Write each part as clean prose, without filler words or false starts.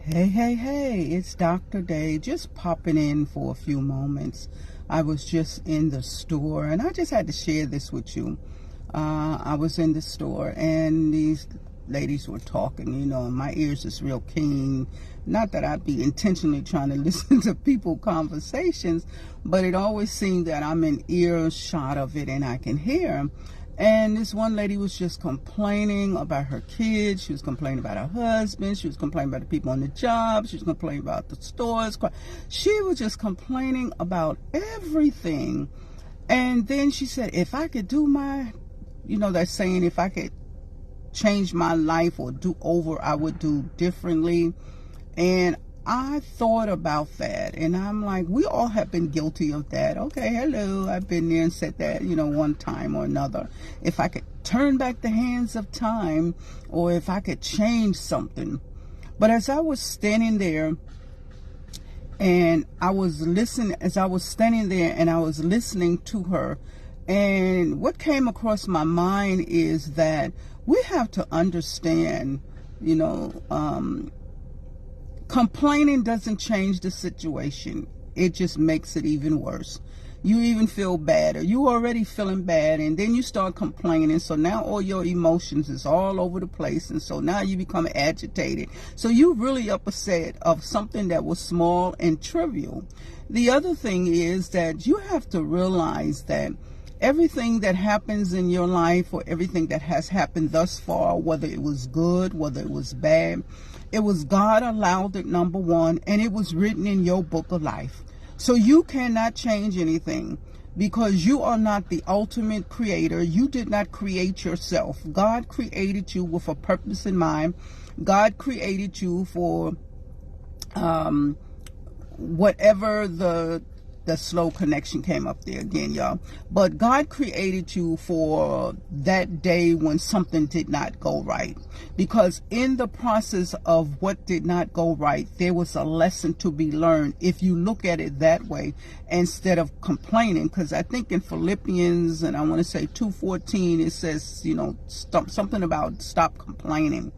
Hey, it's Dr. Day, just popping in for a few moments. I was just in the store and I just had to share this with you. I was in the store and these ladies were talking, and my ears is real keen. Not that I'd be intentionally trying to listen to people conversations, but it always seemed that I'm in earshot of it and I can hear them. And this one lady was just complaining about her kids. She was complaining about her husband. She was complaining about the people on the job. She was complaining about the stores. She was just complaining about everything. And then she said, if I could do that saying, if I could change my life or do over, I would do differently. And I thought about that, and I'm like, we all have been guilty of that. Okay, hello, I've been there and said that, one time or another. If I could turn back the hands of time, or if I could change something. But as I was standing there, and I was standing there and I was listening to her, and what came across my mind is that we have to understand, complaining doesn't change the situation. It just makes it even worse. You even feel bad, or you already feeling bad, and then you start complaining. So now all your emotions is all over the place, and so now you become agitated. So you really upset of something that was small and trivial. The other thing is that you have to realize that everything that happens in your life, or everything that has happened thus far, whether it was good, whether it was bad, it was God allowed it, number one, and it was written in your book of life. So you cannot change anything, because you are not the ultimate creator. You did not create yourself. God created you with a purpose in mind. God created you for whatever the slow connection came up there again, y'all. But God created you for that day when something did not go right. Because in the process of what did not go right, there was a lesson to be learned if you look at it that way instead of complaining. Because I think in Philippians, and I want to say 2:14, it says, something about stop complaining.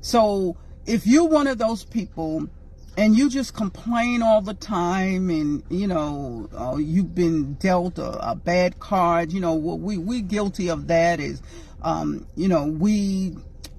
So if you're one of those people and you just complain all the time, and you've been dealt a bad card, what we guilty of that is we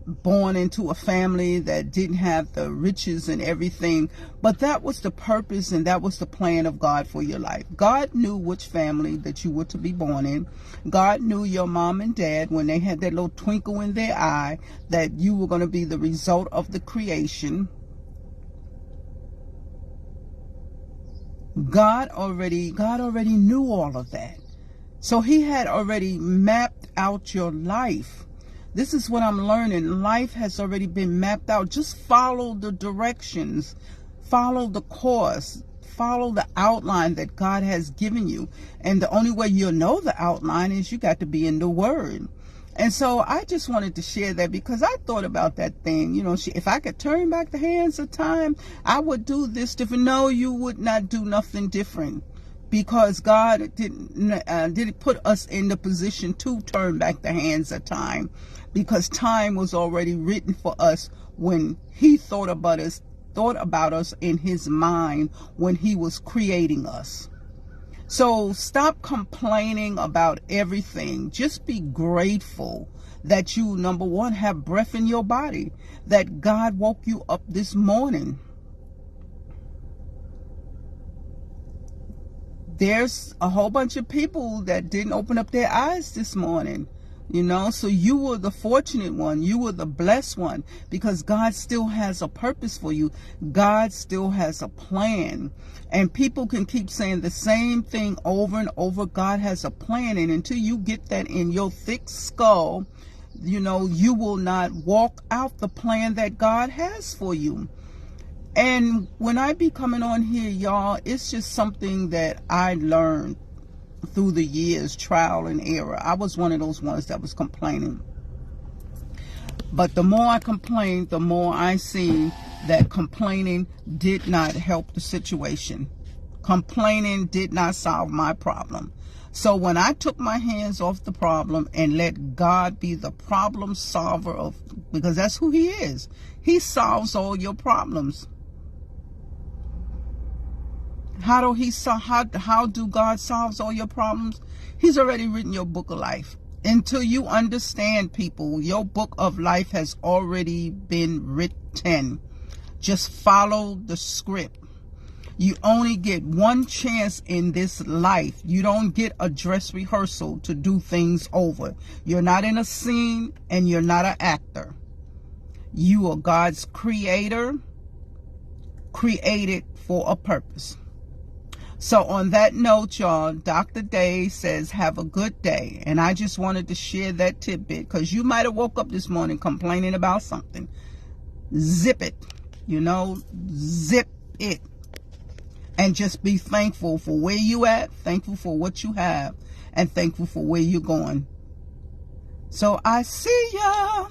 born into a family that didn't have the riches and everything, but that was the purpose and that was the plan of God for your life. God knew which family that you were to be born in. God knew your mom and dad, when they had that little twinkle in their eye, that you were going to be the result of the creation. God already knew all of that. So he had already mapped out your life. This is what I'm learning. Life has already been mapped out. Just follow the directions, follow the course, follow the outline that God has given you. And the only way you'll know the outline is you got to be in the Word. And so I just wanted to share that, because I thought about that thing. If I could turn back the hands of time, I would do this different. No, you would not do nothing different, because God didn't put us in the position to turn back the hands of time, because time was already written for us when he thought about us in his mind when he was creating us. So stop complaining about everything. Just be grateful that you, number one, have breath in your body, that God woke you up this morning. There's a whole bunch of people that didn't open up their eyes this morning. So you were the fortunate one. You were the blessed one, because God still has a purpose for you. God still has a plan. And people can keep saying the same thing over and over. God has a plan. And until you get that in your thick skull, you will not walk out the plan that God has for you. And when I be coming on here, y'all, it's just something that I learned through the years, trial and error. I was one of those ones that was complaining. But the more I complained, the more I see that complaining did not help the situation. Complaining did not solve my problem. So when I took my hands off the problem and let God be the problem solver because that's who he is. He solves all your problems. How do God solve all your problems? He's already written your book of life. Until you understand, people, your book of life has already been written. Just follow the script. You only get one chance in this life. You don't get a dress rehearsal to do things over. You're not in a scene and you're not an actor. You are God's creator, created for a purpose. So on that note, y'all, Dr. Day says, have a good day. And I just wanted to share that tidbit because you might have woke up this morning complaining about something. Zip it, zip it. And just be thankful for where you at, thankful for what you have, and thankful for where you're going. So I see ya.